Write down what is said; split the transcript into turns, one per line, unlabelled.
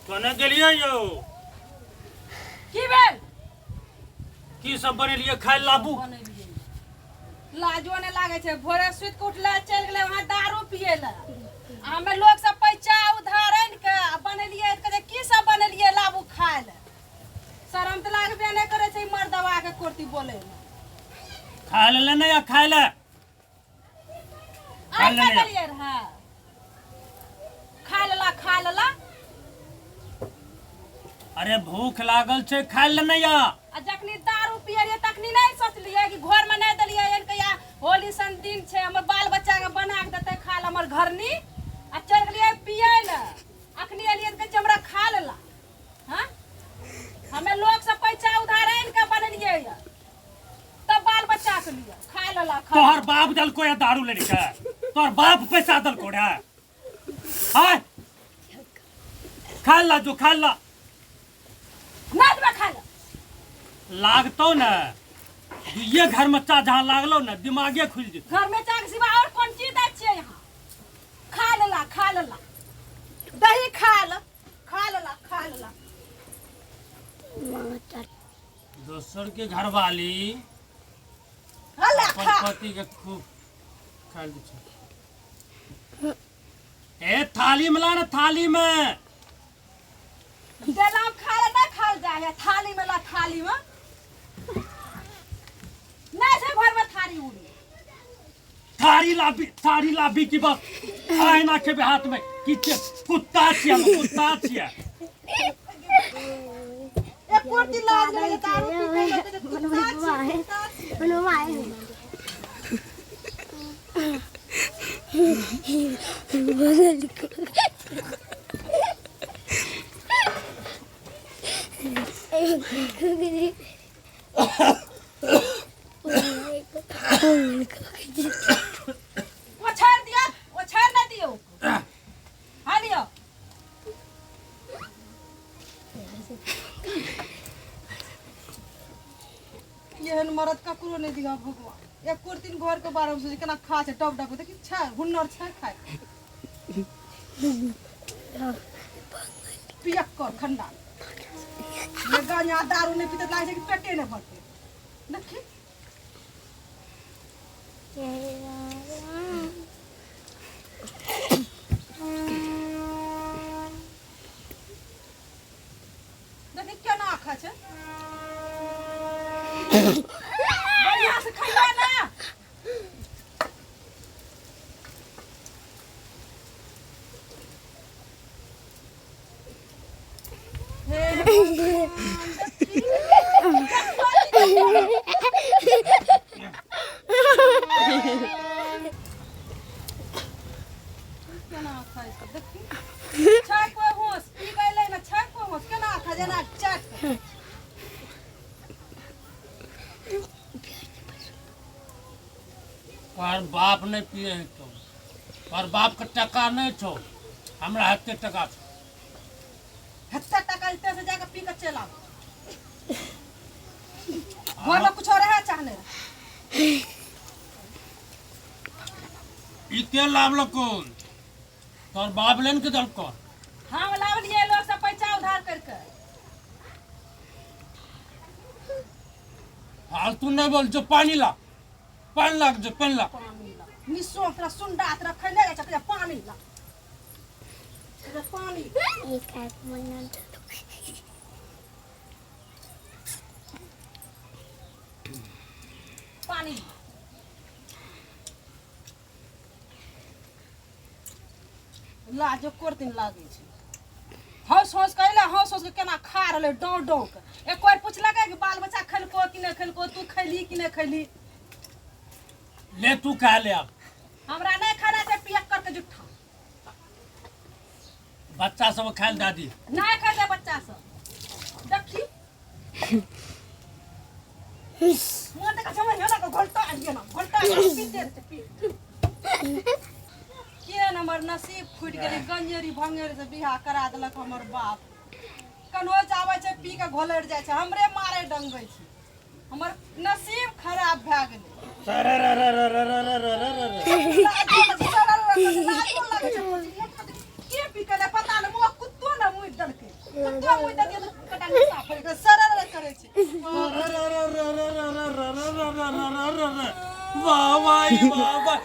कोने गेलिए यौ
की भेल
की सब बनेलिए खाय लाबू
लाजो ने लागे छे भोरे सुत के उठले चल गेले वहां दारू पिए ला हमें लोग सब पैसा उधार आन के बनेलिए के की सब बनेलिए लाबू खाय ले शरम त लागबे ने करे छे मर्दवा के कोर्ती बोले
खाय ले नहीं या खाय ले
आ गेलिए रहा खा लेला
अरे भूख लागल छे खाय ले नहीं या
आ जखनी दारू पिए तखनी नहीं सोचलिए कि घर में नहीं दलिए या होली सन दिन छे हमर बाल बच्चा के बना के देते खा हमर घरनी आ चल गेलिए पिए ले अखनी एलिए के चमड़ा खा लेला हां हमें लोग सब पैसा उधार आन के बनलिए तब बाल बच्चा के लिए खा लेला
तोहर बाप दल को या दारू लेने का तोहर बाप पैसा दल को रे हाय खा ला जो खा ला
नाद में खा ला
लागतो न ये घर में चा जहाँ लागलो न दिमागे खुल जेतो
घर में चा के सिवा और कौन चीज दै छियै यहाँ खा लेला दही खा लेला
दोसर के घर वाली
हल्ला
अपन
खा
पति के खूब खा दै छै ए थाली में ला न थाली में
देला खा ले ना खाल जाए थाली में ला थाली में नहीं से घर में थाली उड़ी
थारी लाबी की बस आईना के भी हाथ में किचे कुत्ता छिया
एक कोटी लाज ले दारू पी के कुत्ता वो छोड़ ना दियो हाँ लियो यहन मरद ककरो नहीं दिया भगवान एक कुर्ती घर के बारे में सोचे केना खा छे टप टप देखि छै हुन्नर छै खाय पियक कर खंडा ये गांजा दारू नहीं पीते लागे कि पेटे नहीं भरते देखी देखी केना खा छे बढ़िया से खइया ना केना खाय छै देखी छै कोइ होश पी गइले ना छै कोइ होश केना खा जेना चट
और बाप नहीं पिए है तो और बाप का टका नहीं छो हमरा हत्ते टका छो
हत्ता टका इतने से जाकर पी कर चला घर में कुछ और है चाहने
ई के लावलो कौन तोर बाप लेन के दल कौन
हम लाव लिए लोग सब पैसा उधार करके
फालतू नहीं बोल जो पानी ला जो पानी ला
निसो तेरा सुंडा तेरा खैले जा चक्कर पानी ला तेरा पानी
एक हाथ में ना
पानी लाजो कोरतिन लागे छै हौस के केना खा रहले डौ के एक कोई पूछलकै कि बाल बच्चा खैलको कि नहीं खैलको तू खैली कि नहीं खैली
ले तू कह ले अब
हमरा नहीं खाना छै पियक करके जुठा
बच्चा सब खाए दादी
नहीं खाए दे बच्चा सब देखी मोर देखा समझ ना को घोलटा पी दे पी के हमर नसीब फूट गेलै गंजेरी भंगेर से बियाह करा देलक हमर बाप कनो चावे छै पी के घोलर जाय छै हमरे मारे डंगै छै हमर नसीब खराब भए गेलै मुई दे दियो तो कटांग साफ होई सरर करे छी
वाह भाई वाह वाह